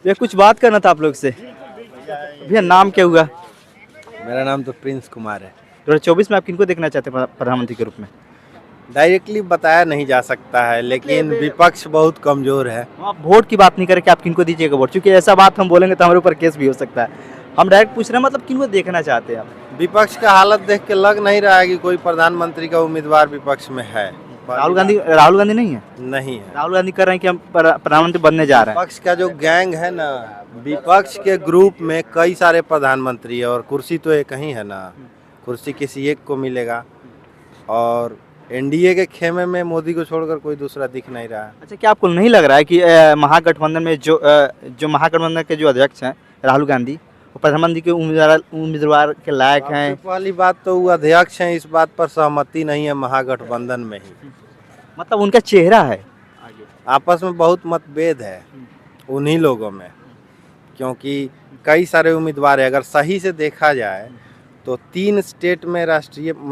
भैया कुछ बात करना था आप लोग से। भैया नाम क्या हुआ? मेरा नाम तो प्रिंस कुमार है। 2024 में आप किनको देखना चाहते हैं प्रधानमंत्री के रूप में? डायरेक्टली बताया नहीं जा सकता है, लेकिन विपक्ष बहुत कमजोर है। आप वोट की बात नहीं करें कि आप किनको दीजिएगा वोट, क्योंकि ऐसा बात हम बोलेंगे तो हमारे ऊपर केस भी हो सकता है। हम डायरेक्ट पूछ रहे हैं, मतलब किनको देखना चाहते हैं आप? विपक्ष का हालत देख के लग नहीं रहा है कि कोई प्रधानमंत्री का उम्मीदवार विपक्ष में है। राहुल गांधी नहीं है? नहीं है। राहुल गांधी कर रहे हैं कि हम प्रधानमंत्री बनने जा रहे हैं। विपक्ष का जो गैंग है ना, विपक्ष के ग्रुप में कई सारे प्रधानमंत्री है और कुर्सी तो एक ही है ना। कुर्सी किसी एक को मिलेगा और एनडीए के खेमे में मोदी को छोड़कर कोई दूसरा दिख नहीं रहा है। अच्छा, क्या आपको नहीं लग रहा है कि महागठबंधन में जो महागठबंधन के जो अध्यक्ष हैं राहुल गांधी, वो प्रधानमंत्री के उम्मीदवार के लायक हैं? सबसे पहली बात तो वो अध्यक्ष हैं, इस बात पर सहमति नहीं है महागठबंधन में ही। मतलब उनका चेहरा है आपस में बहुत मतभेद है उन्हीं लोगों में, क्योंकि कई सारे उम्मीदवार है। अगर सही से देखा जाए तो 3 स्टेट में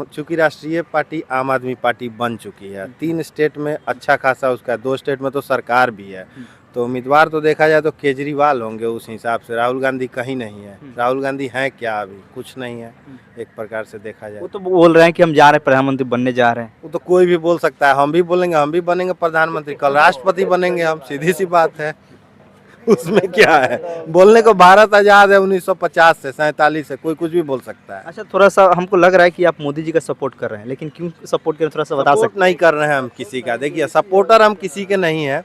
चूंकि राष्ट्रीय पार्टी आम आदमी पार्टी बन चुकी है, 3 स्टेट में अच्छा खासा उसका, 2 स्टेट में तो सरकार भी है। तो उम्मीदवार तो देखा जाए तो केजरीवाल होंगे उस हिसाब से। राहुल गांधी कहीं नहीं है। राहुल गांधी हैं क्या? अभी कुछ नहीं है एक प्रकार से देखा जाए। वो तो बोल रहे हैं कि हम जा रहे हैं, प्रधानमंत्री बनने जा रहे हैं। वो तो कोई भी बोल सकता है। हम भी बोलेंगे हम भी बनेंगे प्रधानमंत्री, कल राष्ट्रपति बनेंगे हम, सीधी सी बात है। उसमें क्या है? बोलने को भारत आजाद है 1950 से 47 से, कोई कुछ भी बोल सकता है। अच्छा, थोड़ा सा हमको लग रहा है कि आप मोदी जी का सपोर्ट कर रहे हैं, लेकिन क्यों सपोर्ट कर रहे हैं थोड़ा सा बता सपोर्ट सकते नहीं कर रहे हैं हम किसी का। देखिए, सपोर्टर हम किसी के नहीं है,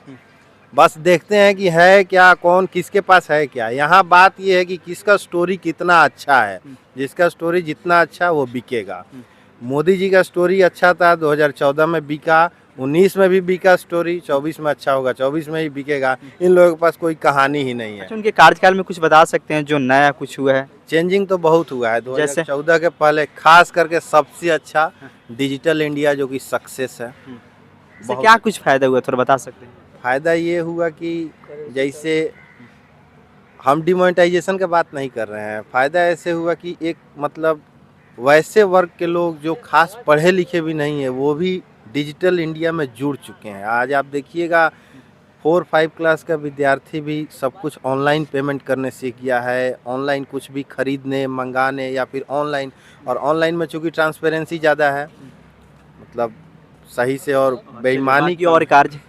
बस देखते हैं कि है क्या, कौन किसके पास है क्या। यहाँ बात ये है कि किसका स्टोरी कितना अच्छा है। जिसका स्टोरी जितना अच्छा वो बिकेगा। मोदी जी का स्टोरी अच्छा था, 2014 में बिका, 19 में भी बिका स्टोरी, 24 में अच्छा होगा, 24 में ही बिकेगा। इन लोगों के पास कोई कहानी ही नहीं है। अच्छा, उनके कार्यकाल में कुछ बता सकते हैं जो नया कुछ हुआ है? चेंजिंग तो बहुत हुआ है। जैसे? 2014 के पहले खास करके सबसे अच्छा डिजिटल इंडिया जो कि सक्सेस है। इससे क्या कुछ फायदा हुआ, थोड़ा बता सकते हैं? फायदा ये हुआ कि जैसे हम डिमोनेटाइजेशन की बात नहीं कर रहे हैं। फ़ायदा ऐसे हुआ कि एक मतलब वैसे वर्ग के लोग जो खास पढ़े लिखे भी नहीं है, वो भी डिजिटल इंडिया में जुड़ चुके हैं। आज आप देखिएगा 4-5 क्लास का विद्यार्थी भी सब कुछ ऑनलाइन पेमेंट करने सीख गया है। ऑनलाइन कुछ भी खरीदने, मंगाने या फिर ऑनलाइन, और ऑनलाइन में चूँकि ट्रांसपेरेंसी ज़्यादा है, मतलब सही से और बेईमानी की और कार्य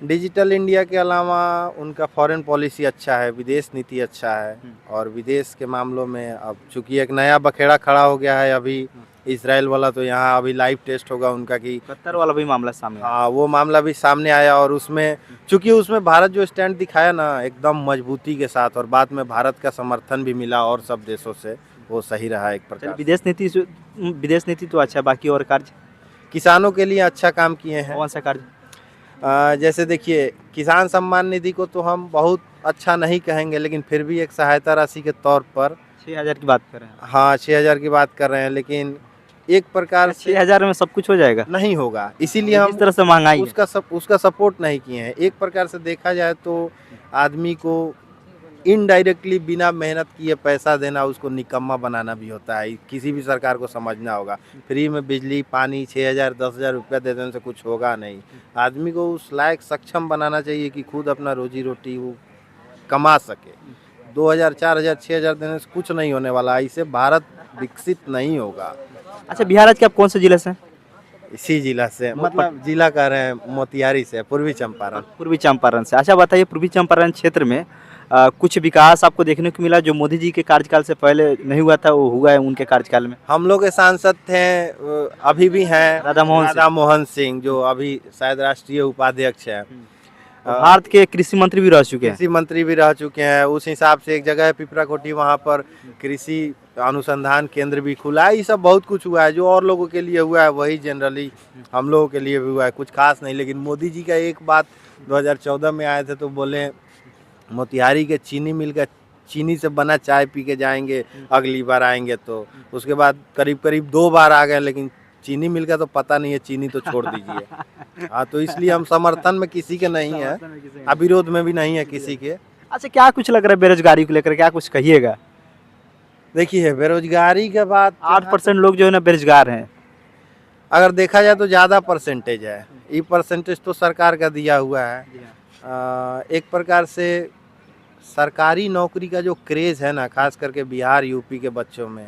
डिजिटल इंडिया के अलावा उनका फॉरेन पॉलिसी अच्छा है, विदेश नीति अच्छा है। और विदेश के मामलों में अब चूंकि एक नया बखेड़ा खड़ा हो गया है अभी, इसराइल वाला, तो यहाँ अभी लाइव टेस्ट होगा उनका कि कतर वाला भी मामला सामने आया। हाँ, वो मामला भी सामने आया। और उसमें चूंकि उसमें भारत जो स्टैंड दिखाया ना एकदम मजबूती के साथ, और बाद में भारत का समर्थन भी मिला और सब देशों से, वो सही रहा एक प्रकार। विदेश नीति तो अच्छा, बाकी और कार्य? किसानों के लिए अच्छा काम किए हैं। कौन सा कार्य? जैसे देखिए, किसान सम्मान निधि को तो हम बहुत अच्छा नहीं कहेंगे, लेकिन फिर भी एक सहायता राशि के तौर पर 6,000 की बात कर रहे हैं? हाँ, 6,000 की बात कर रहे हैं, लेकिन एक प्रकार से 6,000 में सब कुछ हो जाएगा? नहीं होगा, इसीलिए हम इस तरह से महंगाई उसका सपोर्ट नहीं किए हैं। एक प्रकार से देखा जाए तो आदमी को इनडायरेक्टली बिना मेहनत किए पैसा देना उसको निकम्मा बनाना भी होता है। किसी भी सरकार को समझना होगा। फ्री में बिजली पानी 6,000 10,000 रुपया दे देने से कुछ होगा नहीं। आदमी को उस लायक सक्षम बनाना चाहिए कि खुद अपना रोजी रोटी वो कमा सके। 2,000 4,000 6,000 देने से कुछ नहीं होने वाला। इससे भारत विकसित नहीं होगा। अच्छा, बिहार राज्य के आप कौन से जिले से हैं? इसी जिला से, मतलब जिला कह रहे हैं, मोतिहारी से, पूर्वी चंपारण। पूर्वी चंपारण से। अच्छा बताइए, पूर्वी चंपारण क्षेत्र में कुछ विकास आपको देखने को मिला जो मोदी जी के कार्यकाल से पहले नहीं हुआ था, वो हुआ है उनके कार्यकाल में? हम लोग के सांसद थे, अभी भी हैं, राधा मोहन सिंह, जो अभी शायद राष्ट्रीय उपाध्यक्ष है। भारत के कृषि मंत्री भी रह चुके हैं। कृषि मंत्री भी रह चुके हैं। उस हिसाब से एक जगह है पिपराकोटी, वहाँ पर कृषि अनुसंधान केंद्र भी खुला है। ये सब बहुत कुछ हुआ है। जो और लोगों के लिए हुआ है वही जनरली हम लोगों के लिए भी हुआ है, कुछ खास नहीं। लेकिन मोदी जी का एक बात 2014 में आए थे तो बोले मोतिहारी के चीनी मिल का चीनी से बना चाय पी के जाएंगे अगली बार आएंगे। तो उसके बाद करीब करीब 2 बार आ गए, लेकिन चीनी मिल का तो पता नहीं है, चीनी तो छोड़ दीजिए। हाँ, तो इसलिए हम समर्थन में किसी के नहीं है, अब विरोध में भी नहीं है किसी के। अच्छा, क्या कुछ लग रहा है बेरोजगारी को लेकर, क्या कुछ कहिएगा? देखिए, बेरोजगारी के बाद 8% लोग जो है ना बेरोजगार हैं। अगर देखा जाए तो ज़्यादा परसेंटेज है। ये परसेंटेज तो सरकार का दिया हुआ है। एक प्रकार से सरकारी नौकरी का जो क्रेज़ है ना, खास करके बिहार यूपी के बच्चों में,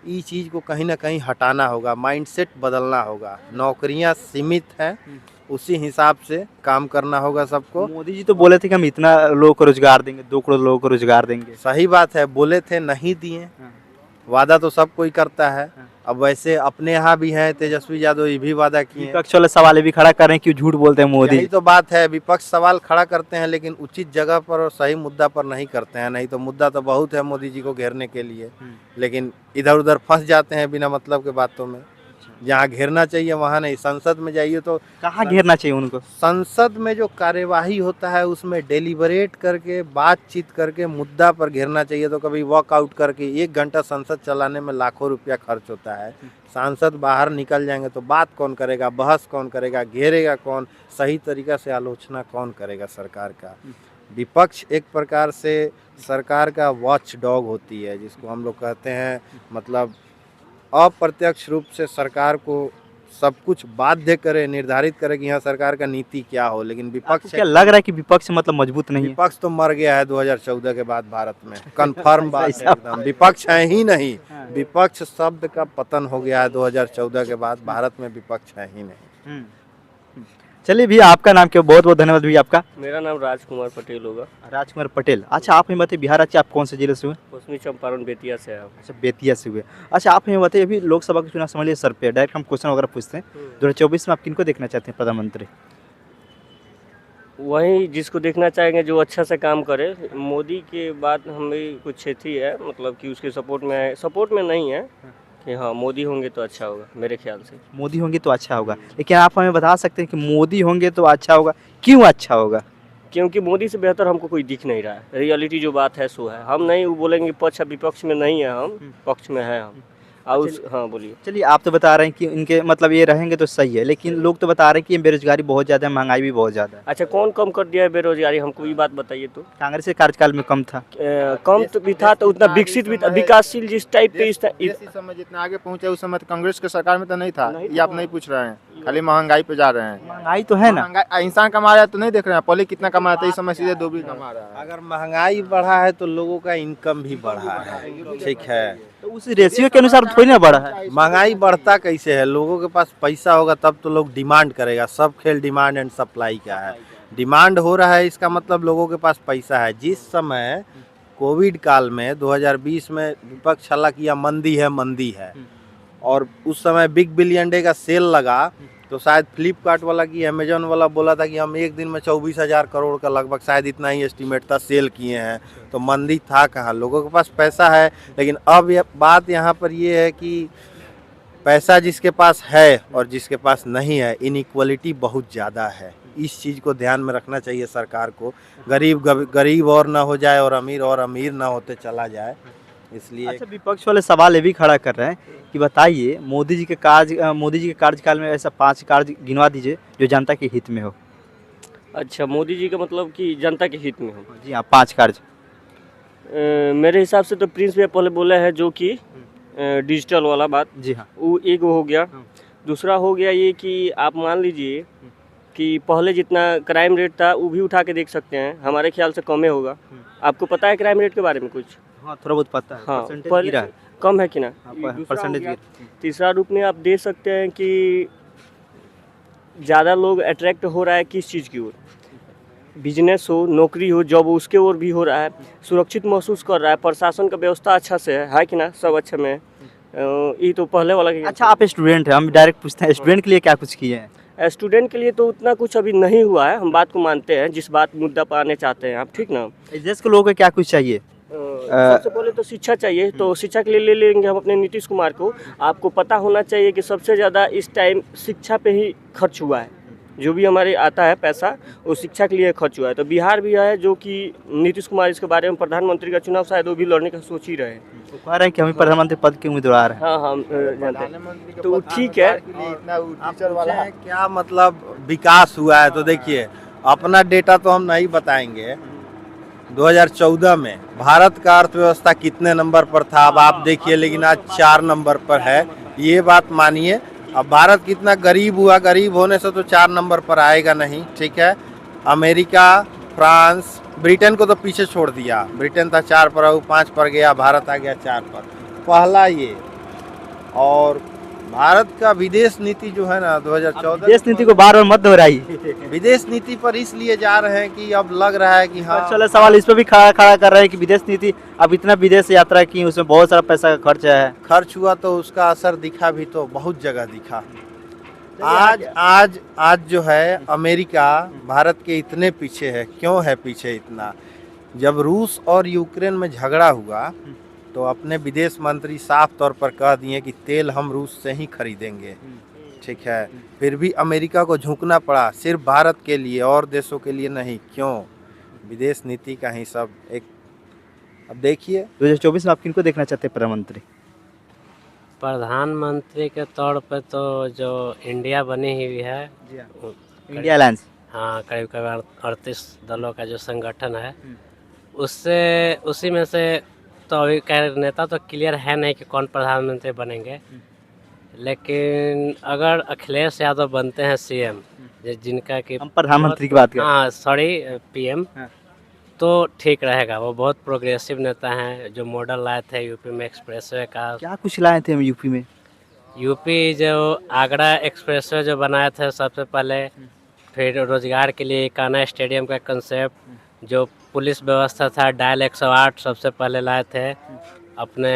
इस चीज़ को कहीं ना कहीं हटाना होगा, माइंडसेट बदलना होगा। नौकरियां सीमित हैं, उसी हिसाब से काम करना होगा सबको। मोदी जी तो बोले थे कि हम इतना लोगों को रोजगार देंगे, 2 करोड़ लोगों को रोजगार देंगे। सही बात है, बोले थे, नहीं दिए। वादा तो सब कोई करता है। अब वैसे अपने यहाँ भी हैं तेजस्वी यादव, ये भी वादा किए हैं। विपक्ष वाले सवाल ये भी खड़ा कर रहे हैं कि झूठ बोलते हैं मोदी। यही तो बात है, विपक्ष सवाल खड़ा करते हैं लेकिन उचित जगह पर और सही मुद्दा पर नहीं करते हैं। नहीं तो मुद्दा तो बहुत है मोदी जी को घेरने के लिए, लेकिन इधर उधर फंस जाते हैं बिना मतलब के बातों में। जहाँ घेरना चाहिए वहाँ नहीं। संसद में जाइए तो कहाँ घेरना चाहिए उनको? संसद में जो कार्यवाही होता है उसमें डेलिबरेट करके, बातचीत करके मुद्दा पर घेरना चाहिए। तो कभी वॉकआउट करके 1 घंटा संसद चलाने में लाखों रुपया खर्च होता है। सांसद बाहर निकल जाएंगे तो बात कौन करेगा, बहस कौन करेगा, घेरेगा कौन, सही तरीका से आलोचना कौन करेगा सरकार का। विपक्ष एक प्रकार से सरकार का वॉच डॉग होती है, जिसको हम लोग कहते हैं। मतलब अप्रत्यक्ष रूप से सरकार को सब कुछ बाध्य करे, निर्धारित करे कि यहाँ सरकार का नीति क्या हो। लेकिन विपक्ष, क्या लग रहा है कि विपक्ष मतलब मजबूत नहीं है? विपक्ष तो मर गया है 2014 के बाद भारत में, कंफर्म बात है एकदम। विपक्ष है ही नहीं, विपक्ष शब्द का पतन हो गया है 2014 के बाद भारत में, विपक्ष है ही नहीं। चलिए भैया, आपका नाम क्या? बहुत बहुत धन्यवाद भैया आपका। मेरा नाम राजकुमार पटेल होगा। राजकुमार पटेल। अच्छा, आप हमें बताइए, बिहार राज्य आप कौन से जिले से हुए? पश्चिमी चंपारण बेतिया से आप। अच्छा, बेतिया से हुए। अच्छा, आप हमें बताइए, अभी लोकसभा के चुनाव समझ लीजिए सर पे, डायरेक्ट हम क्वेश्चन वगैरह पूछते हैं। 2024 में आप किनको देखना चाहते हैं प्रधानमंत्री? वही जिसको देखना चाहेंगे जो अच्छा से काम करे। मोदी के बाद हमें कुछ क्षेत्रीय है, मतलब कि उसके सपोर्ट में नहीं है कि हाँ मोदी होंगे तो अच्छा होगा। मेरे ख्याल से मोदी होंगे तो अच्छा होगा, लेकिन आप हमें बता सकते हैं कि मोदी होंगे तो अच्छा होगा, क्यों अच्छा होगा? क्योंकि मोदी से बेहतर हमको कोई दिख नहीं रहा है। रियलिटी जो बात है सो है। हम नहीं वो बोलेंगे पक्ष विपक्ष में नहीं है, हम पक्ष में है हम। और हाँ बोलिए। चलिए, आप तो बता रहे हैं कि इनके मतलब ये रहेंगे तो सही है, लेकिन लोग तो बता रहे हैं कि बेरोजगारी बहुत ज़्यादा है, महंगाई भी बहुत ज़्यादा है। अच्छा, कौन कम कर दिया है बेरोजगारी? हमको ये बात बताइए तो। कांग्रेस के कार्यकाल में कम था। कम तो भी था, तो उतना विकसित भी था, विकासशील जिस टाइप पे इस समय जितना आगे पहुंचे उस समय तो कांग्रेस के सरकार में तो नहीं था। ये आप नहीं पूछ रहे हैं, खाली महंगाई पे जा रहे हैं। महंगाई तो है ना, इंसान कमा रहा है तो नहीं देख रहे हैं पहले कितना कमा रहा था, इस समय सीधे दोगुनी कमा रहा है। अगर महंगाई बढ़ा है तो लोगों का इनकम भी बढ़ा है, ठीक है। तो उस रेशियो के अनुसार थोड़ी ना बढ़ा है। महंगाई बढ़ता कैसे है? लोगों के पास पैसा होगा तब तो लोग डिमांड करेगा। सब खेल डिमांड एंड सप्लाई का है। डिमांड हो रहा है, इसका मतलब लोगों के पास पैसा है। जिस समय कोविड काल में 2020 में विपक्ष हल्ला किया मंदी है, और उस समय बिग बिलियन डे का सेल लगा, तो शायद फ्लिपकार्ट वाला की अमेजोन वाला बोला था कि हम एक दिन में 24,000 करोड़ का लगभग शायद इतना ही एस्टीमेट था सेल किए हैं। तो मंदी था कहाँ? लोगों के पास पैसा है। लेकिन अब बात यहाँ पर ये है कि पैसा जिसके पास है और जिसके पास नहीं है, इनइक्वलिटी बहुत ज़्यादा है। इस चीज़ को ध्यान में रखना चाहिए सरकार को। गरीब और ना हो जाए और अमीर ना होते चला जाए, इसलिए। अच्छा, विपक्ष वाले सवाल ये भी खड़ा कर रहे हैं कि बताइए, मोदी जी के कार्यकाल में ऐसा 5 कार्य गिनवा दीजिए जो जनता के हित में हो। अच्छा, मोदी जी का मतलब कि जनता के हित में हो। जी हाँ, 5 कार्य। मेरे हिसाब से तो प्रिंस भैया पहले बोला है जो कि डिजिटल वाला बात। जी हाँ, वो एक हो गया। दूसरा हो गया ये कि आप मान लीजिए कि पहले जितना क्राइम रेट था वो भी उठा के देख सकते हैं। हमारे ख्याल से कम होगा। आपको पता है क्राइम रेट के बारे में कुछ? हाँ, थोड़ा बहुत पता है। हाँ, परसेंटेज पहले गिरा है। कम है कि ना? हाँ, ये दूसरा परसेंटेज हो गया। गिरा। तीसरा रूप में आप देख सकते हैं कि ज़्यादा लोग अट्रैक्ट हो रहा है किस चीज़ की ओर? बिजनेस हो, नौकरी हो, जॉब हो, उसके ओर भी हो रहा है। सुरक्षित महसूस कर रहा है। प्रशासन का व्यवस्था अच्छा से है कि ना? सब अच्छे में। ये तो पहले वाला। अच्छा, आप स्टूडेंट हैं, हम डायरेक्ट पूछते हैं, स्टूडेंट के लिए क्या कुछ किए हैं? स्टूडेंट के लिए तो उतना कुछ अभी नहीं हुआ है। हम बात को मानते हैं, जिस बात मुद्दा पर आने चाहते हैं आप, ठीक ना? इस देश के लोगों को क्या कुछ चाहिए? सबसे पहले तो शिक्षा चाहिए। तो शिक्षा के लिए ले लेंगे हम अपने नीतीश कुमार को। आपको पता होना चाहिए कि सबसे ज़्यादा इस टाइम शिक्षा पे ही खर्च हुआ है। जो भी हमारे आता है पैसा वो शिक्षा के लिए खर्च हुआ है। तो बिहार भी है जो कि नीतीश कुमार इसके बारे में प्रधानमंत्री का चुनाव शायद वो भी लड़ने का सोच ही रहे हैं। वो कह रहे हैं कि हम प्रधानमंत्री पद के उम्मीदवार हैं। हाँ हाँ, जानते हैं। तो ठीक है। क्या मतलब विकास हुआ है? तो देखिए, अपना डेटा तो हम नहीं बताएंगे। 2014 में भारत का अर्थव्यवस्था कितने नंबर पर था अब आप देखिए, लेकिन आज 4 नंबर पर है। ये बात मानिए। अब भारत कितना गरीब हुआ, गरीब होने से तो 4 नंबर पर आएगा नहीं, ठीक है। अमेरिका, फ्रांस, ब्रिटेन को तो पीछे छोड़ दिया। ब्रिटेन था 4 पर, अब 5 पर गया, भारत आ गया 4 पर। पहला ये। और भारत का विदेश नीति जो है ना 2014 विदेश नीति को बार बार मत दोहराइए। विदेश नीति पर इसलिए जा रहे हैं कि अब लग रहा है कि हाँ, चलो सवाल इस पर भी खड़ा खड़ा कर रहे हैं कि विदेश नीति, अब इतना विदेश यात्रा की, उसमें बहुत सारा पैसा का खर्च है। खर्च हुआ तो उसका असर दिखा भी, तो बहुत जगह दिखा। आज जो है अमेरिका भारत के इतने पीछे है। क्यों है पीछे इतना? जब रूस और यूक्रेन में झगड़ा हुआ तो अपने विदेश मंत्री साफ तौर पर कह दिए कि तेल हम रूस से ही खरीदेंगे। ठीक है, फिर भी अमेरिका को झुकना पड़ा, सिर्फ भारत के लिए और देशों के लिए नहीं। क्यों? विदेश नीति का ही सब एक। अब देखिए 2024 में आप किनको देखना चाहते हैं प्रधानमंत्री? प्रधानमंत्री के तौर पे तो जो इंडिया बनी हुई है, इंडिया अलायंस। हाँ, करीब करीब 38 दलों का जो संगठन है, उससे उसी में से तो अभी नेता तो क्लियर है नहीं कि कौन प्रधानमंत्री बनेंगे, लेकिन अगर अखिलेश यादव बनते हैं सीएम, जिनका कि हम प्रधानमंत्री की बात कर रहे हैं। हाँ सॉरी पीएम, हाँ। तो ठीक रहेगा। वो बहुत प्रोग्रेसिव नेता हैं, जो मॉडल लाए थे यूपी में एक्सप्रेसवे का। क्या कुछ लाए थे हम यूपी में? यूपी जो आगरा एक्सप्रेसवे जो बनाए थे सबसे पहले, फिर रोजगार के लिए कान्हा स्टेडियम का कंसेप्ट, जो पुलिस व्यवस्था था डायल 108 सबसे पहले लाए थे। अपने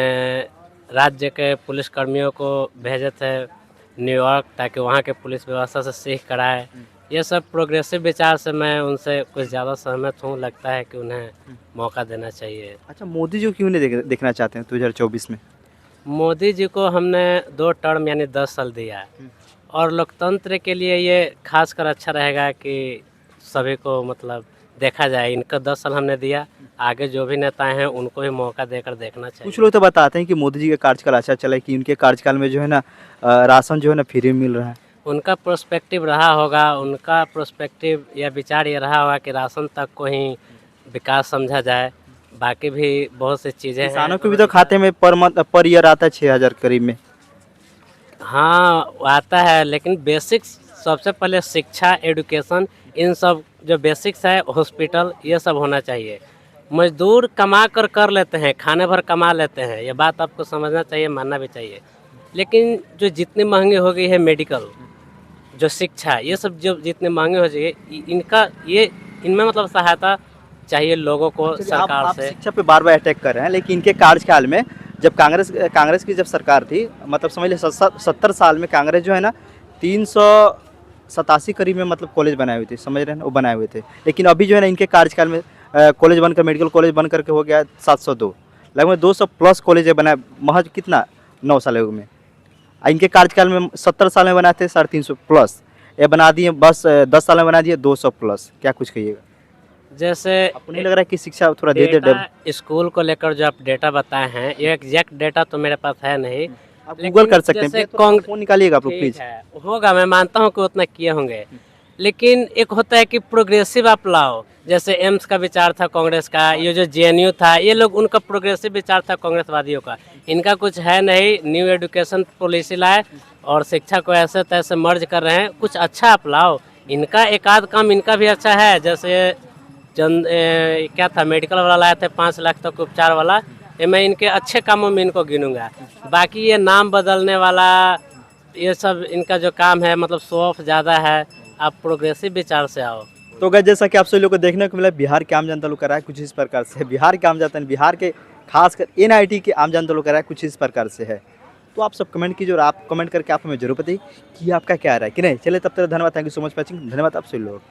राज्य के पुलिस कर्मियों को भेजे थे न्यूयॉर्क, ताकि वहाँ के पुलिस व्यवस्था से सीख कराए। ये सब प्रोग्रेसिव विचार से मैं उनसे कुछ ज़्यादा सहमत हूँ। लगता है कि उन्हें मौका देना चाहिए। अच्छा, मोदी जी क्यों नहीं देखना चाहते हैं 2024 में? मोदी जी को हमने 2 टर्म यानी 10 साल दिया है, और लोकतंत्र के लिए ये खासकर अच्छा रहेगा कि सभी को मतलब देखा जाए। इनका 10 साल हमने दिया, आगे जो भी नेता हैं उनको भी मौका देकर देखना चाहिए। कुछ लोग तो बताते हैं कि मोदी जी का कार्यकाल अच्छा चला है, कि उनके कार्यकाल में जो है ना राशन जो है ना फ्री मिल रहा है। उनका प्रोस्पेक्टिव रहा होगा, उनका प्रोस्पेक्टिव या विचार ये रहा होगा कि राशन तक को ही विकास समझा जाए, बाकी भी बहुत सी चीज़ें हैं। किसानों के भी तो खाते में पर ईयर आता है 6,000 करीब में। हाँ आता है, लेकिन बेसिक्स सबसे पहले शिक्षा, एडुकेशन, इन सब जो बेसिक्स है, हॉस्पिटल, ये सब होना चाहिए। मजदूर कमा कर लेते हैं, खाने भर कमा लेते हैं, ये बात आपको समझना चाहिए, मानना भी चाहिए। लेकिन जो जितनी महंगी हो गई है मेडिकल, जो शिक्षा, ये सब जो जितने महंगे हो जाए, इनमें मतलब सहायता चाहिए लोगों को सरकार आप से। शिक्षा पे बार बार अटैक कर रहे हैं, लेकिन इनके कार्यकाल में जब कांग्रेस की जब सरकार थी, मतलब समझ लीजिए 70 साल में कांग्रेस जो है ना 387 करीब में मतलब कॉलेज बनाए हुए थे, समझ रहे हैं, वो बनाए हुए थे। लेकिन अभी जो है ना इनके कार्यकाल में कॉलेज बनकर, मेडिकल कॉलेज बन करके हो गया 702, लगभग 200 प्लस कॉलेज बनाए महज कितना 9 साल में। इनके कार्यकाल में 70 साल में बनाए थे 350 प्लस, ये बना दिए बस 10 साल में बना दिए 200 प्लस। क्या कुछ कहिएगा? जैसे आपको नहीं लग रहा है कि शिक्षा थोड़ा धीरे धीरे? स्कूल को लेकर जो आप डेटा बताए हैं, ये एग्जैक्ट डेटा तो मेरे पास है नहीं, आप गूगल कर सकते हैं, फोन निकालिएगा आप लोग ठीक प्लीज। है, होगा, मैं मानता हूँ कि उतना किए होंगे। लेकिन एक होता है कि प्रोग्रेसिव आप लाओ, जैसे एम्स का विचार था कांग्रेस का, ये जो जेएनयू था, ये लोग, उनका प्रोग्रेसिव विचार था कांग्रेसवादियों का। इनका कुछ है नहीं, न्यू एजुकेशन पॉलिसी लाए और शिक्षा को ऐसे तैसे मर्ज कर रहे हैं। कुछ अच्छा आप लाओ, इनका एक आध काम इनका भी अच्छा है। जैसे क्या था, मेडिकल वाला लाए थे 5 लाख तक उपचार वाला, ये मैं इनके अच्छे कामों में इनको गिनूंगा। बाकी ये नाम बदलने वाला, ये सब इनका जो काम है, मतलब शो ऑफ ज़्यादा है। आप प्रोग्रेसिव विचार से आओ। तो गाइस, जैसा कि आप सभी लोगों को देखने को मिला, बिहार के आम जनता लोग कर रहा है कुछ इस प्रकार से। बिहार के आम जनता, बिहार के खासकर एनआईटी के आम जनता लोग कर रहा है कुछ इस प्रकार से है। तो आप सब कमेंट कीजिए, और आप कमेंट करके आप हमें जरूर बताइए कि आपका क्या राय है कि नहीं। चलिए, तब तक धन्यवाद, thank you so much watching. धन्यवाद आप सभी लोग।